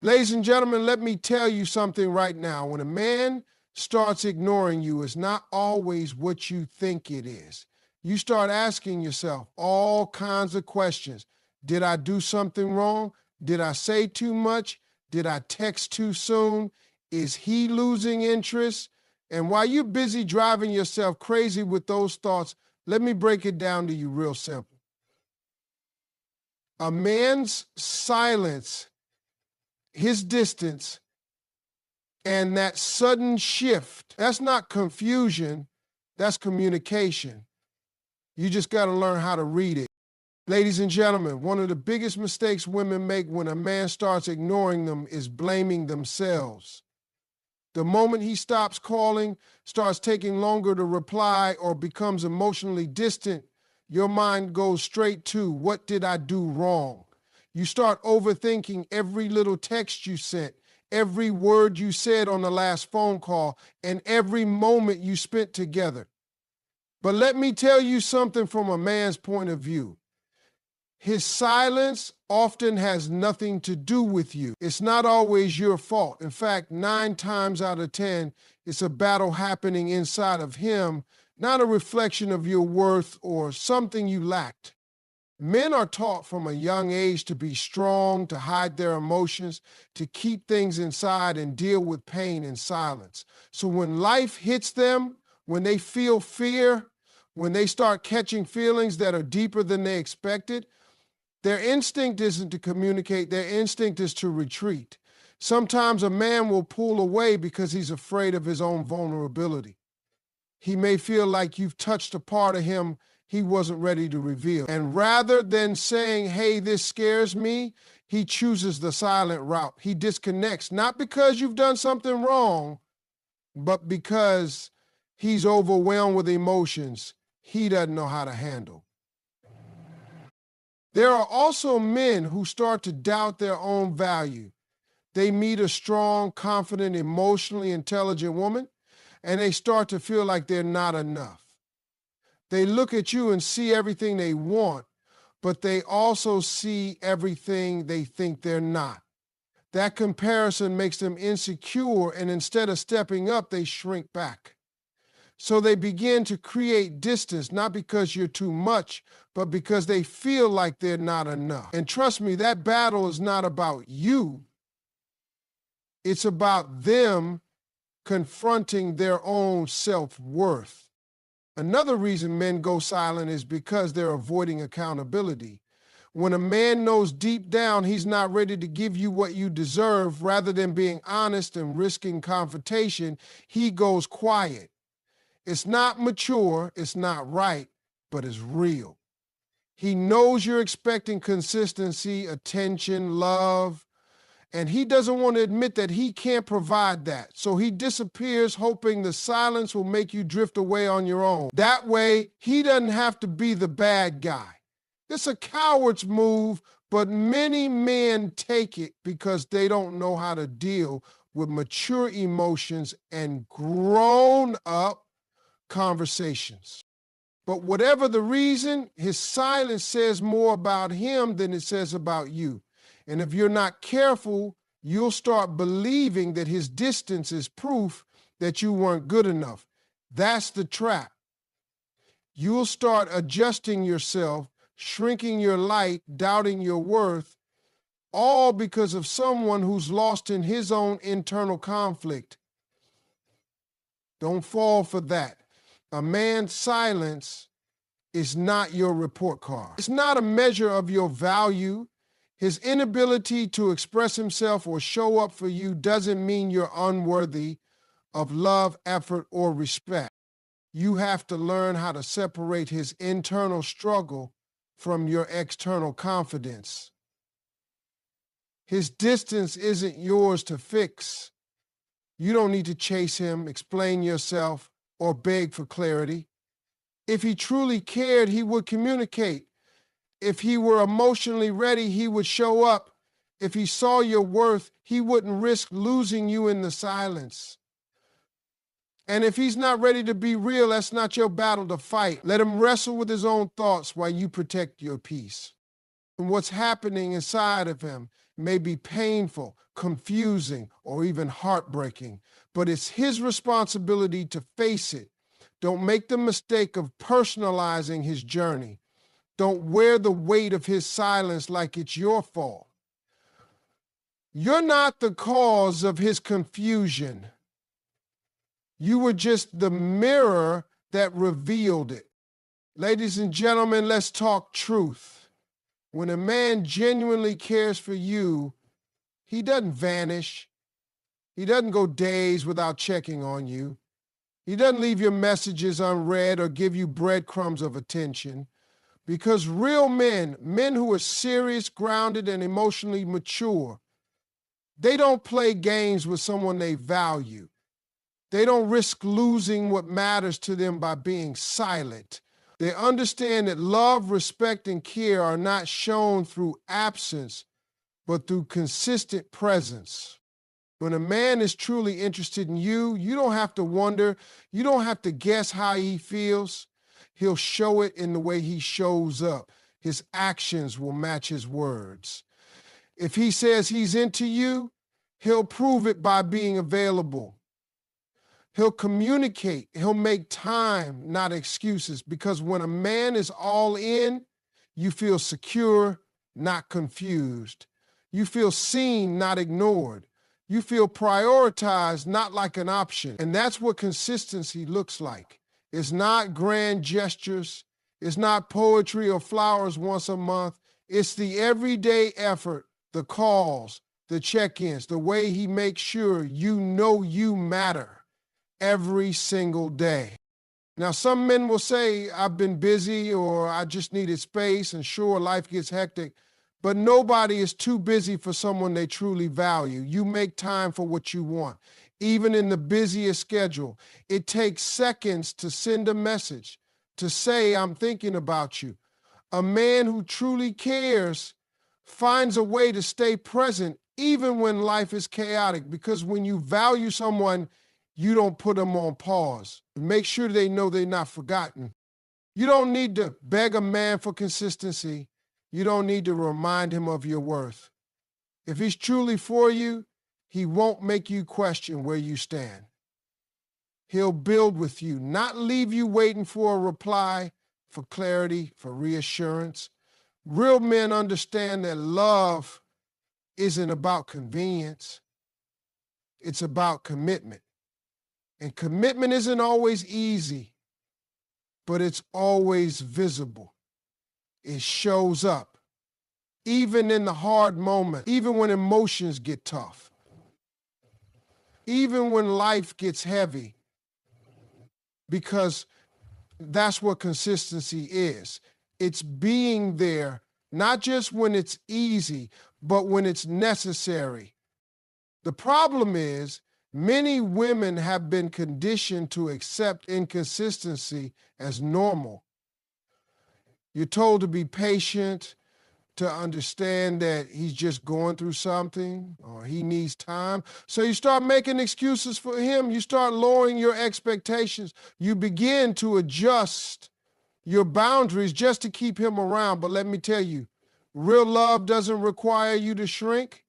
Ladies and gentlemen, let me tell you something right now. When a man starts ignoring you, it's not always what you think it is. You start asking yourself all kinds of questions. Did I do something wrong? Did I say too much? Did I text too soon? Is he losing interest? And while you're busy driving yourself crazy with those thoughts, let me break it down to you real simple. A man's silence, his distance, and that sudden shift, that's not confusion, that's communication. You just got to learn how to read it. Ladies and gentlemen, one of the biggest mistakes women make when a man starts ignoring them is blaming themselves. The moment he stops calling, starts taking longer to reply, or becomes emotionally distant, your mind goes straight to, what did I do wrong? You start overthinking every little text you sent, every word you said on the last phone call, and every moment you spent together. But let me tell you something from a man's point of view. His silence often has nothing to do with you. It's not always your fault. In fact, 9 times out of 10, it's a battle happening inside of him, not a reflection of your worth or something you lacked. Men are taught from a young age to be strong, to hide their emotions, to keep things inside and deal with pain in silence. So when life hits them, when they feel fear, when they start catching feelings that are deeper than they expected, their instinct isn't to communicate, their instinct is to retreat. Sometimes a man will pull away because he's afraid of his own vulnerability. He may feel like you've touched a part of him he wasn't ready to reveal. And rather than saying, hey, this scares me, he chooses the silent route. He disconnects, not because you've done something wrong, but because he's overwhelmed with emotions he doesn't know how to handle. There are also men who start to doubt their own value. They meet a strong, confident, emotionally intelligent woman, and they start to feel like they're not enough. They look at you and see everything they want, but they also see everything they think they're not. That comparison makes them insecure, and instead of stepping up, they shrink back. So they begin to create distance, not because you're too much, but because they feel like they're not enough. And trust me, that battle is not about you. It's about them confronting their own self-worth. Another reason men go silent is because they're avoiding accountability. When a man knows deep down he's not ready to give you what you deserve, rather than being honest and risking confrontation, he goes quiet. It's not mature, it's not right, but it's real. He knows you're expecting consistency, attention, love, and he doesn't want to admit that he can't provide that. So he disappears, hoping the silence will make you drift away on your own. That way, he doesn't have to be the bad guy. It's a coward's move, but many men take it because they don't know how to deal with mature emotions and grown-up conversations. But whatever the reason, his silence says more about him than it says about you. And if you're not careful, you'll start believing that his distance is proof that you weren't good enough. That's the trap. You'll start adjusting yourself, shrinking your light, doubting your worth, all because of someone who's lost in his own internal conflict. Don't fall for that. A man's silence is not your report card. It's not a measure of your value. His inability to express himself or show up for you doesn't mean you're unworthy of love, effort, or respect. You have to learn how to separate his internal struggle from your external confidence. His distance isn't yours to fix. You don't need to chase him, explain yourself, or beg for clarity. If he truly cared, he would communicate. If he were emotionally ready, he would show up. If he saw your worth, he wouldn't risk losing you in the silence. And if he's not ready to be real, that's not your battle to fight. Let him wrestle with his own thoughts while you protect your peace. And what's happening inside of him may be painful, confusing, or even heartbreaking, but it's his responsibility to face it. Don't make the mistake of personalizing his journey. Don't wear the weight of his silence like it's your fault. You're not the cause of his confusion. You were just the mirror that revealed it. Ladies and gentlemen, let's talk truth. When a man genuinely cares for you, he doesn't vanish. He doesn't go days without checking on you. He doesn't leave your messages unread or give you breadcrumbs of attention. Because real men, men who are serious, grounded, and emotionally mature, they don't play games with someone they value. They don't risk losing what matters to them by being silent. They understand that love, respect, and care are not shown through absence, but through consistent presence. When a man is truly interested in you, you don't have to wonder, you don't have to guess how he feels. He'll show it in the way he shows up. His actions will match his words. If he says he's into you, he'll prove it by being available. He'll communicate. He'll make time, not excuses. Because when a man is all in, you feel secure, not confused. You feel seen, not ignored. You feel prioritized, not like an option. And that's what consistency looks like. It's not grand gestures. It's not poetry or flowers once a month. It's the everyday effort, the calls, the check-ins, the way he makes sure you know you matter every single day. Now, some men will say, I've been busy or I just needed space, and sure, life gets hectic, but nobody is too busy for someone they truly value. You make time for what you want. Even in the busiest schedule, it takes seconds to send a message, to say, I'm thinking about you. A man who truly cares finds a way to stay present even when life is chaotic, because when you value someone, you don't put them on pause. Make sure they know they're not forgotten. You don't need to beg a man for consistency. You don't need to remind him of your worth. If he's truly for you, he won't make you question where you stand. He'll build with you, not leave you waiting for a reply, for clarity, for reassurance. Real men understand that love isn't about convenience. It's about commitment. And commitment isn't always easy, but it's always visible. It shows up, even in the hard moment, even when emotions get tough, even when life gets heavy, because that's what consistency is. It's being there, not just when it's easy, but when it's necessary. The problem is, many women have been conditioned to accept inconsistency as normal. You're told to be patient, to understand that he's just going through something or he needs time. So you start making excuses for him. You start lowering your expectations. You begin to adjust your boundaries just to keep him around. But let me tell you, real love doesn't require you to shrink.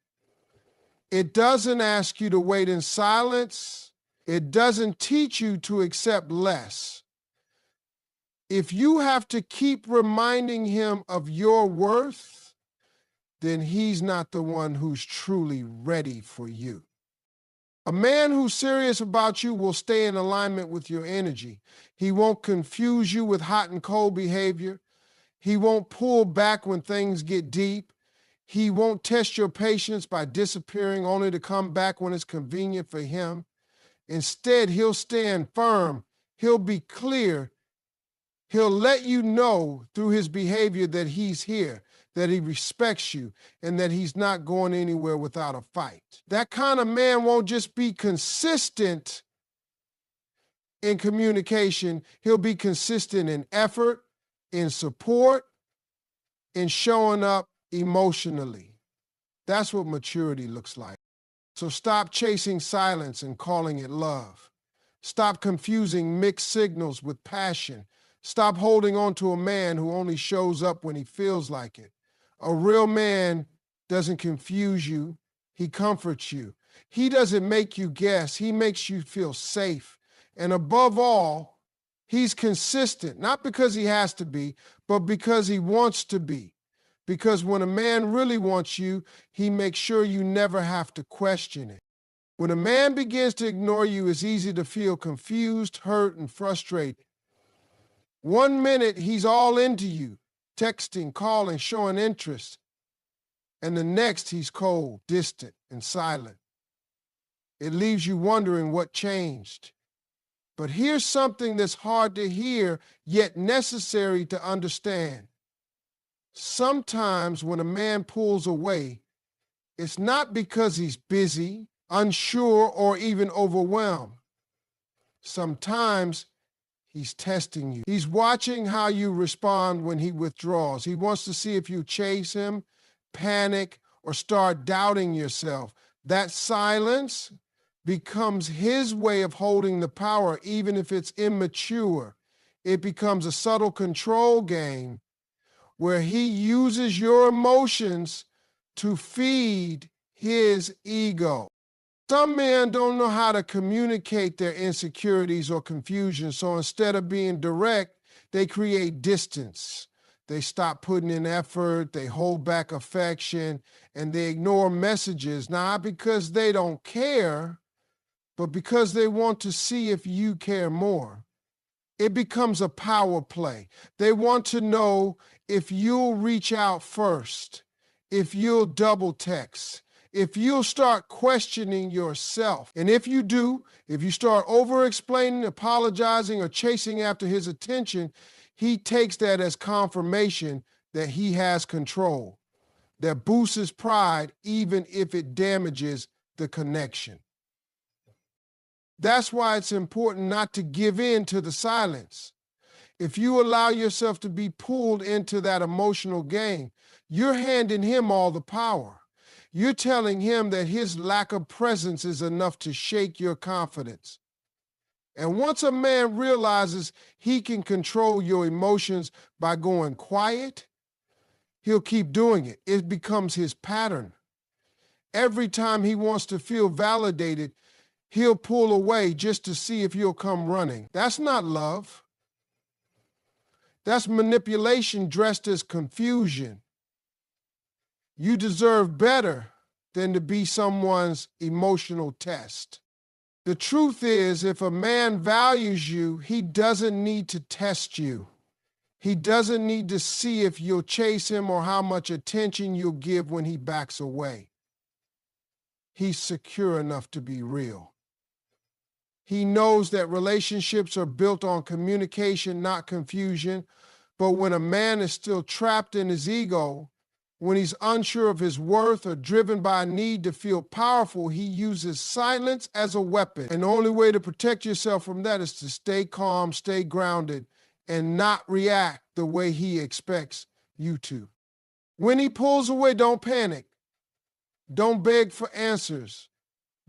It doesn't ask you to wait in silence. It doesn't teach you to accept less. If you have to keep reminding him of your worth, then he's not the one who's truly ready for you. A man who's serious about you will stay in alignment with your energy. He won't confuse you with hot and cold behavior. He won't pull back when things get deep. He won't test your patience by disappearing only to come back when it's convenient for him. Instead, he'll stand firm. He'll be clear. He'll let you know through his behavior that he's here, that he respects you, and that he's not going anywhere without a fight. That kind of man won't just be consistent in communication. He'll be consistent in effort, in support, in showing up emotionally. That's what maturity looks like. So stop chasing silence and calling it love. Stop confusing mixed signals with passion. Stop holding on to a man who only shows up when he feels like it. A real man doesn't confuse you, he comforts you. He doesn't make you guess, he makes you feel safe. And above all, he's consistent, not because he has to be, but because he wants to be. Because when a man really wants you, he makes sure you never have to question it. When a man begins to ignore you, it's easy to feel confused, hurt, and frustrated. 1 minute, he's all into you, texting, calling, showing interest. And the next, he's cold, distant, and silent. It leaves you wondering what changed. But here's something that's hard to hear, yet necessary to understand. Sometimes when a man pulls away, it's not because he's busy, unsure, or even overwhelmed. Sometimes he's testing you. He's watching how you respond when he withdraws. He wants to see if you chase him, panic, or start doubting yourself. That silence becomes his way of holding the power, even if it's immature. It becomes a subtle control game where he uses your emotions to feed his ego. Some men don't know how to communicate their insecurities or confusion, so instead of being direct, they create distance. They stop putting in effort, they hold back affection, and they ignore messages, not because they don't care, but because they want to see if you care more. It becomes a power play. They want to know if you'll reach out first, if you'll double text, if you'll start questioning yourself. And if you do, if you start over-explaining, apologizing, or chasing after his attention, he takes that as confirmation that he has control. That boosts his pride even if it damages the connection. That's why it's important not to give in to the silence. If you allow yourself to be pulled into that emotional game, you're handing him all the power. You're telling him that his lack of presence is enough to shake your confidence. And once a man realizes he can control your emotions by going quiet, he'll keep doing it. It becomes his pattern. Every time he wants to feel validated, he'll pull away just to see if you'll come running. That's not love. That's manipulation dressed as confusion. You deserve better than to be someone's emotional test. The truth is, if a man values you, he doesn't need to test you. He doesn't need to see if you'll chase him or how much attention you'll give when he backs away. He's secure enough to be real. He knows that relationships are built on communication, not confusion. But when a man is still trapped in his ego, when he's unsure of his worth or driven by a need to feel powerful, he uses silence as a weapon. And the only way to protect yourself from that is to stay calm, stay grounded, and not react the way he expects you to. When he pulls away, don't panic. Don't beg for answers.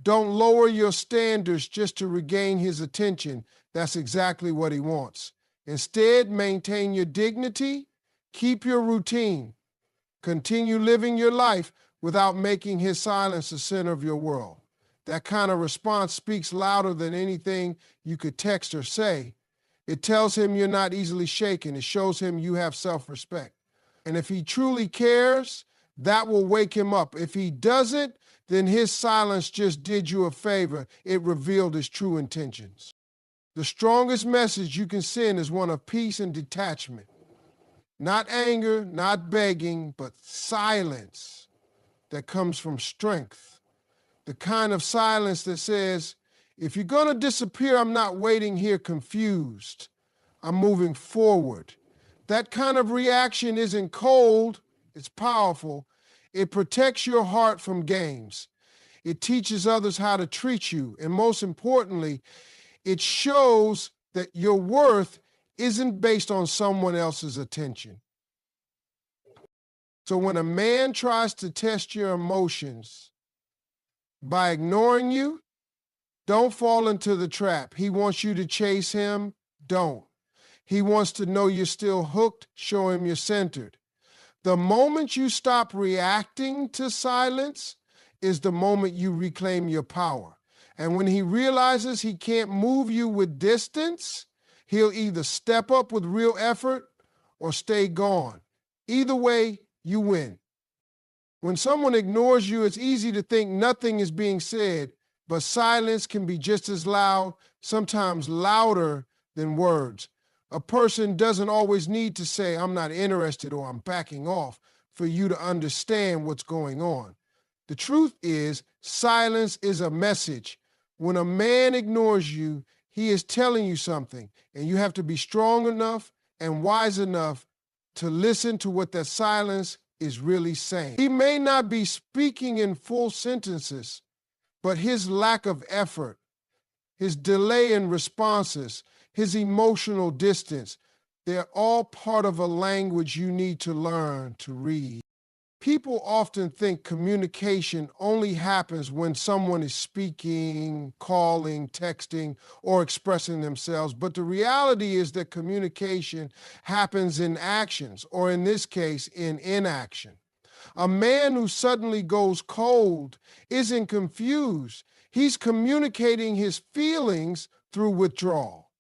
Don't lower your standards just to regain his attention. That's exactly what he wants. Instead, maintain your dignity, keep your routine, continue living your life without making his silence the center of your world. That kind of response speaks louder than anything you could text or say. It tells him you're not easily shaken. It shows him you have self-respect. And if he truly cares, that will wake him up. If he doesn't, then his silence just did you a favor. It revealed his true intentions. The strongest message you can send is one of peace and detachment. Not anger, not begging, but silence that comes from strength. The kind of silence that says, if you're going to disappear, I'm not waiting here confused. I'm moving forward. That kind of reaction isn't cold, it's powerful. It protects your heart from games. It teaches others how to treat you. And most importantly, it shows that your worth isn't based on someone else's attention. So when a man tries to test your emotions by ignoring you, don't fall into the trap. He wants you to chase him, don't. He wants to know you're still hooked, show him you're centered. The moment you stop reacting to silence is the moment you reclaim your power. And when he realizes he can't move you with distance, he'll either step up with real effort or stay gone. Either way, you win. When someone ignores you, it's easy to think nothing is being said, but silence can be just as loud, sometimes louder than words. A person doesn't always need to say, I'm not interested or I'm backing off for you to understand what's going on. The truth is, silence is a message. When a man ignores you, he is telling you something, and you have to be strong enough and wise enough to listen to what that silence is really saying. He may not be speaking in full sentences, but his lack of effort, his delay in responses, his emotional distance, they're all part of a language you need to learn to read. People often think communication only happens when someone is speaking, calling, texting, or expressing themselves, but the reality is that communication happens in actions, or in this case, in inaction. A man who suddenly goes cold isn't confused. He's communicating his feelings through withdrawal.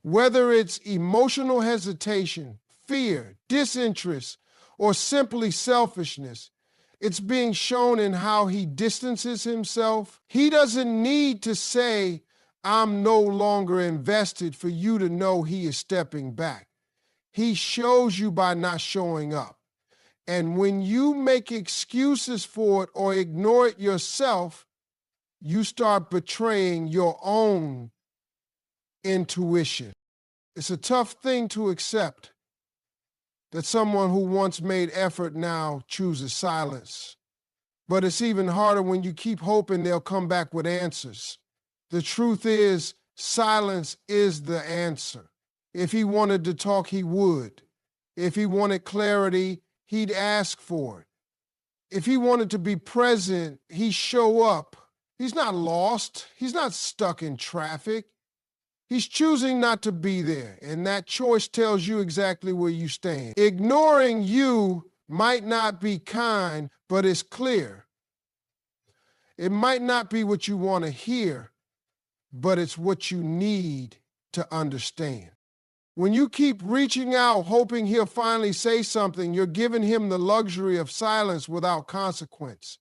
Whether it's emotional hesitation, fear, disinterest, or simply selfishness, it's being shown in how he distances himself. He doesn't need to say, I'm no longer invested for you to know he is stepping back. He shows you by not showing up. And when you make excuses for it or ignore it yourself, you start betraying your own intuition. It's a tough thing to accept that someone who once made effort now chooses silence. But it's even harder when you keep hoping they'll come back with answers. The truth is, silence is the answer. If he wanted to talk, he would. If he wanted clarity, he'd ask for it. If he wanted to be present, he'd show up. He's not lost. He's not stuck in traffic. He's choosing not to be there, and that choice tells you exactly where you stand. Ignoring you might not be kind, but it's clear. It might not be what you want to hear, but it's what you need to understand. When you keep reaching out, hoping he'll finally say something, you're giving him the luxury of silence without consequence.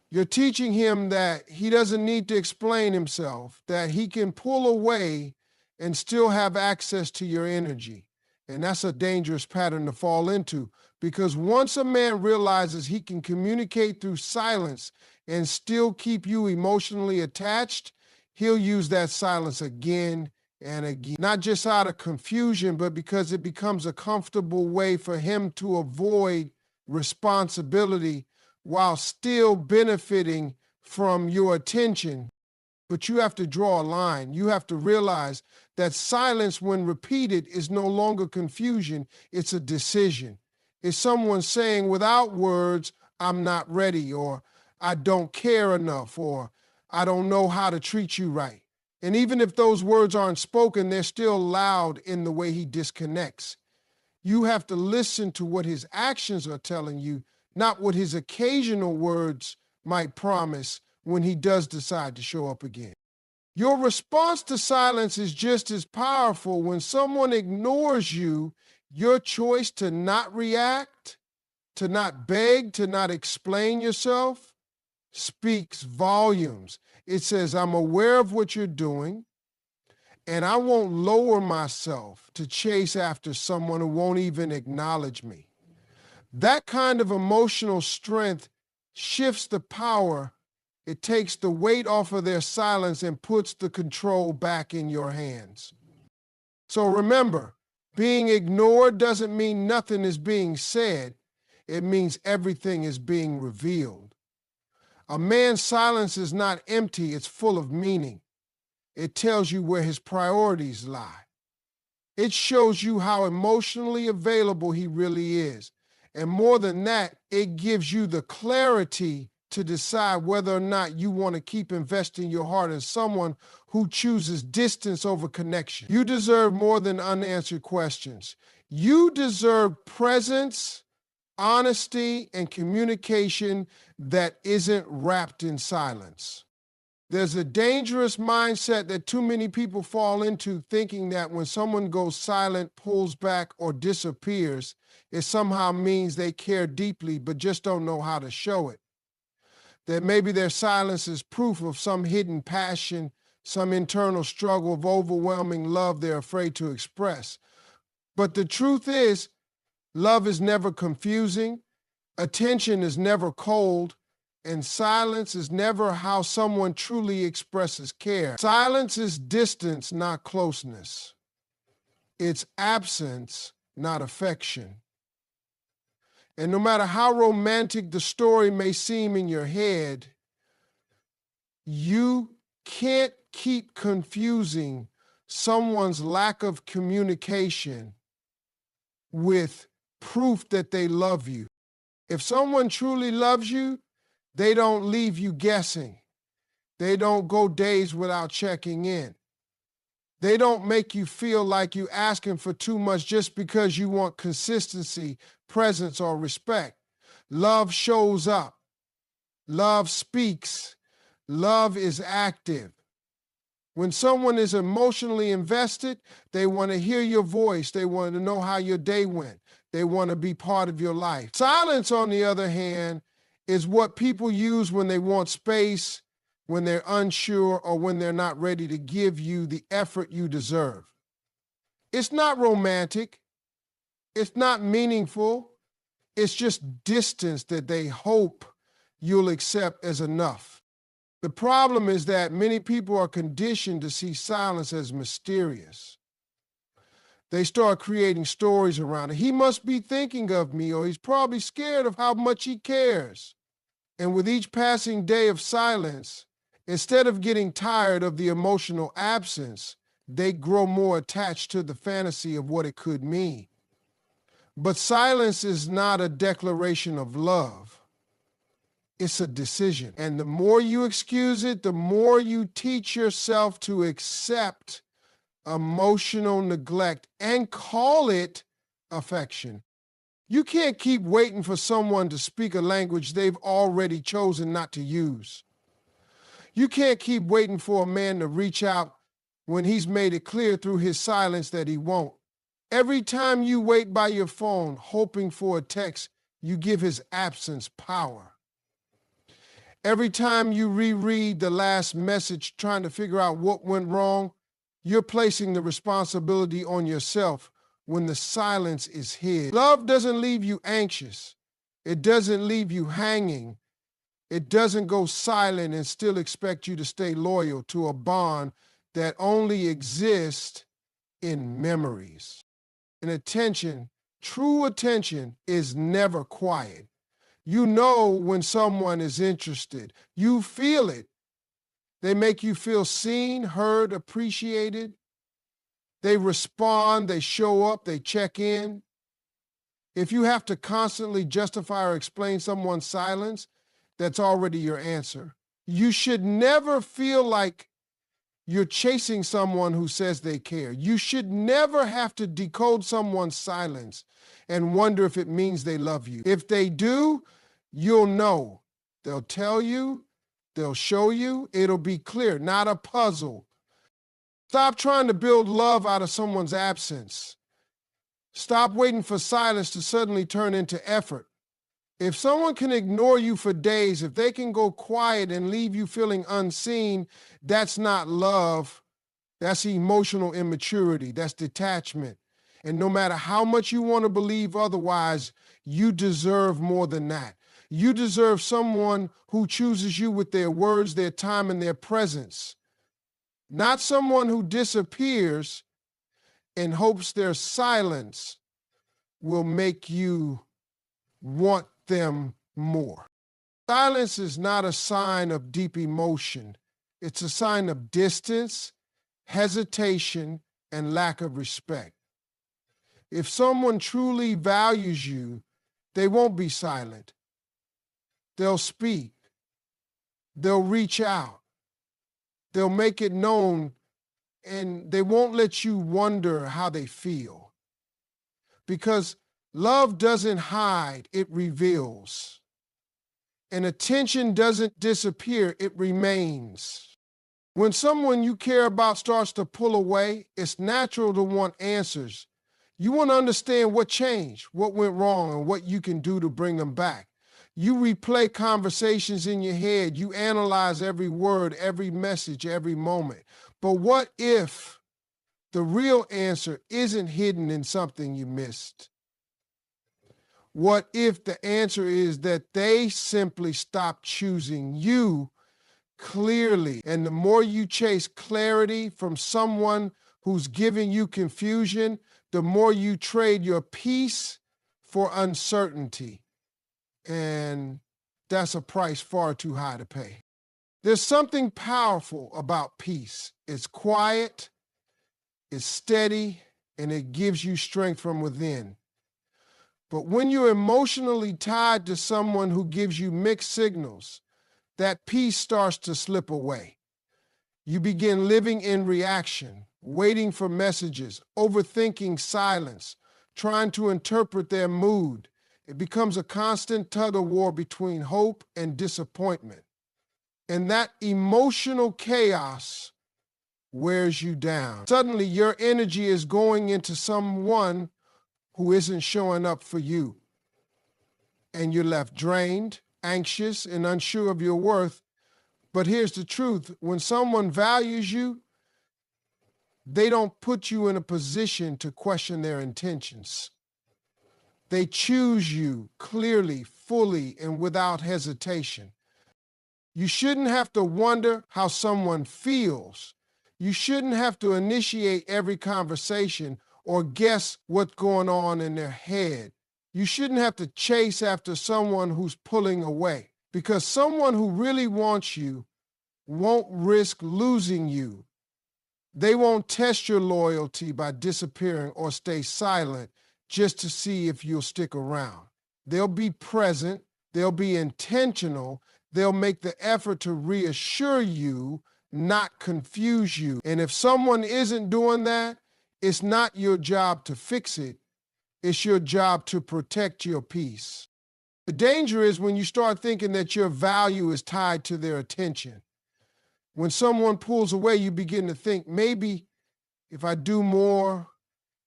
You're teaching him that he doesn't need to explain himself, that he can pull away and still have access to your energy. And that's a dangerous pattern to fall into, because once a man realizes he can communicate through silence and still keep you emotionally attached, he'll use that silence again and again. Not just out of confusion, but because it becomes a comfortable way for him to avoid responsibility while still benefiting from your attention. But you have to draw a line. You have to realize that silence, when repeated, is no longer confusion. It's a decision. It's someone saying without words, I'm not ready, or I don't care enough, or I don't know how to treat you right. And even if those words aren't spoken, they're still loud in the way he disconnects. You have to listen to what his actions are telling you, not what his occasional words might promise when he does decide to show up again. Your response to silence is just as powerful. When someone ignores you, your choice to not react, to not beg, to not explain yourself, speaks volumes. It says, I'm aware of what you're doing, and I won't lower myself to chase after someone who won't even acknowledge me. That kind of emotional strength shifts the power. It takes the weight off of their silence and puts the control back in your hands. So remember, being ignored doesn't mean nothing is being said. It means everything is being revealed. A man's silence is not empty, it's full of meaning. It tells you where his priorities lie. It shows you how emotionally available he really is. And more than that, it gives you the clarity to decide whether or not you want to keep investing your heart in someone who chooses distance over connection. You deserve more than unanswered questions. You deserve presence, honesty, and communication that isn't wrapped in silence. There's a dangerous mindset that too many people fall into, thinking that when someone goes silent, pulls back, or disappears, it somehow means they care deeply but just don't know how to show it. That maybe their silence is proof of some hidden passion, some internal struggle of overwhelming love they're afraid to express. But the truth is, love is never confusing, attention is never cold, and silence is never how someone truly expresses care. Silence is distance, not closeness. It's absence, not affection. And no matter how romantic the story may seem in your head, you can't keep confusing someone's lack of communication with proof that they love you. If someone truly loves you, they don't leave you guessing. They don't go days without checking in. They don't make you feel like you're asking for too much just because you want consistency, presence, or respect. Love shows up. Love speaks. Love is active. When someone is emotionally invested, they want to hear your voice. They want to know how your day went. They want to be part of your life. Silence, on the other hand, is what people use when they want space, when they're unsure, or when they're not ready to give you the effort you deserve. It's not romantic. It's not meaningful. It's just distance that they hope you'll accept as enough. The problem is that many people are conditioned to see silence as mysterious. They start creating stories around it. He must be thinking of me, or he's probably scared of how much he cares. And with each passing day of silence, instead of getting tired of the emotional absence, they grow more attached to the fantasy of what it could mean. But silence is not a declaration of love. It's a decision. And the more you excuse it, the more you teach yourself to accept emotional neglect and call it affection. You can't keep waiting for someone to speak a language they've already chosen not to use. You can't keep waiting for a man to reach out when he's made it clear through his silence that he won't. Every time you wait by your phone hoping for a text, you give his absence power. Every time you reread the last message trying to figure out what went wrong, you're placing the responsibility on yourself when the silence is hid. Love doesn't leave you anxious. It doesn't leave you hanging. It doesn't go silent and still expect you to stay loyal to a bond that only exists in memories. And attention, true attention, is never quiet. You know when someone is interested. You feel it. They make you feel seen, heard, appreciated. They respond, they show up, they check in. If you have to constantly justify or explain someone's silence, that's already your answer. You should never feel like you're chasing someone who says they care. You should never have to decode someone's silence and wonder if it means they love you. If they do, you'll know. They'll tell you, they'll show you, it'll be clear, not a puzzle. Stop trying to build love out of someone's absence. Stop waiting for silence to suddenly turn into effort. If someone can ignore you for days, if they can go quiet and leave you feeling unseen, that's not love. That's emotional immaturity. That's detachment. And no matter how much you want to believe otherwise, you deserve more than that. You deserve someone who chooses you with their words, their time, and their presence. Not someone who disappears and hopes their silence will make you want them more. Silence is not a sign of deep emotion. It's a sign of distance, hesitation, and lack of respect. If someone truly values you, they won't be silent. They'll speak. They'll reach out. They'll make it known, and they won't let you wonder how they feel. Because Love doesn't hide, it reveals. And attention doesn't disappear, it remains. When someone you care about starts to pull away, it's natural to want answers. You want to understand what changed, what went wrong, and what you can do to bring them back. You replay conversations in your head. You analyze every word, every message, every moment. But what if the real answer isn't hidden in something you missed? What if the answer is that they simply stopped choosing you clearly? And the more you chase clarity from someone who's giving you confusion, the more you trade your peace for uncertainty. And that's a price far too high to pay. There's something powerful about peace. It's quiet, it's steady, and it gives you strength from within. But when you're emotionally tied to someone who gives you mixed signals, that peace starts to slip away. You begin living in reaction, waiting for messages, overthinking silence, trying to interpret their mood. It becomes a constant tug-of-war between hope and disappointment. And that emotional chaos wears you down. Suddenly, your energy is going into someone who isn't showing up for you. And you're left drained, anxious, and unsure of your worth. But here's the truth. When someone values you, they don't put you in a position to question their intentions. They choose you clearly, fully, and without hesitation. You shouldn't have to wonder how someone feels. You shouldn't have to initiate every conversation or guess what's going on in their head. You shouldn't have to chase after someone who's pulling away, because someone who really wants you won't risk losing you. They won't test your loyalty by disappearing or stay silent just to see if you'll stick around. They'll be present, they'll be intentional, they'll make the effort to reassure you, not confuse you. And if someone isn't doing that, it's not your job to fix it. It's your job to protect your peace. The danger is when you start thinking that your value is tied to their attention. When someone pulls away, you begin to think, maybe if I do more,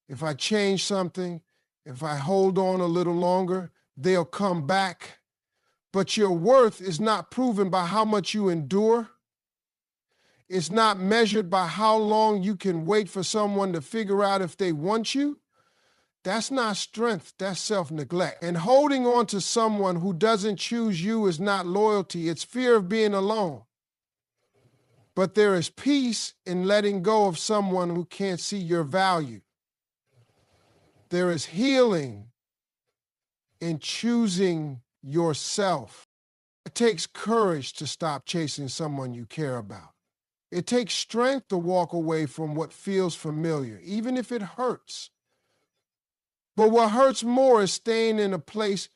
if I change something, if I hold on a little longer, they'll come back. But your worth is not proven by how much you endure. It's not measured by how long you can wait for someone to figure out if they want you. That's not strength, that's self-neglect. And holding on to someone who doesn't choose you is not loyalty, it's fear of being alone. But there is peace in letting go of someone who can't see your value. There is healing in choosing yourself. It takes courage to stop chasing someone you care about. It takes strength to walk away from what feels familiar, even if it hurts. But what hurts more is staying in a place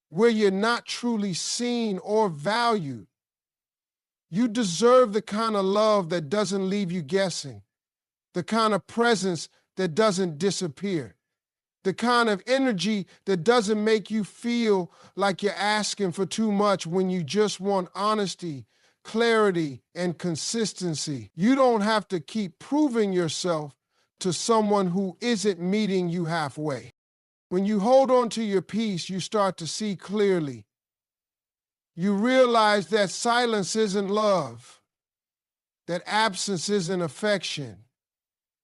where you're not truly seen or valued. You deserve the kind of love that doesn't leave you guessing, the kind of presence that doesn't disappear, the kind of energy that doesn't make you feel like you're asking for too much when you just want honesty, clarity, and consistency. You don't have to keep proving yourself to someone who isn't meeting you halfway. When you hold on to your peace, you start to see clearly. You realize that silence isn't love, that absence isn't affection,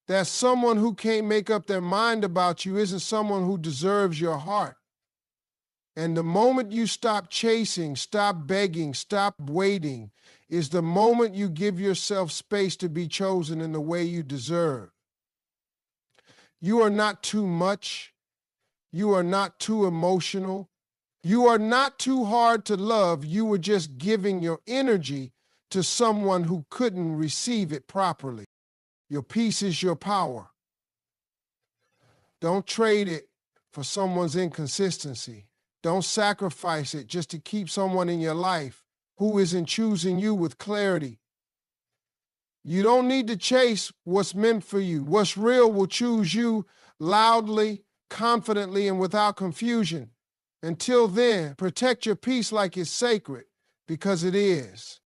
that someone who can't make up their mind about you isn't someone who deserves your heart. And the moment you stop chasing, stop begging, stop waiting, is the moment you give yourself space to be chosen in the way you deserve. You are not too much. You are not too emotional. You are not too hard to love. You were just giving your energy to someone who couldn't receive it properly. Your peace is your power. Don't trade it for someone's inconsistency. Don't sacrifice it just to keep someone in your life who isn't choosing you with clarity. You don't need to chase what's meant for you. What's real will choose you loudly, confidently and without confusion. Until then, protect your peace like it's sacred, because it is.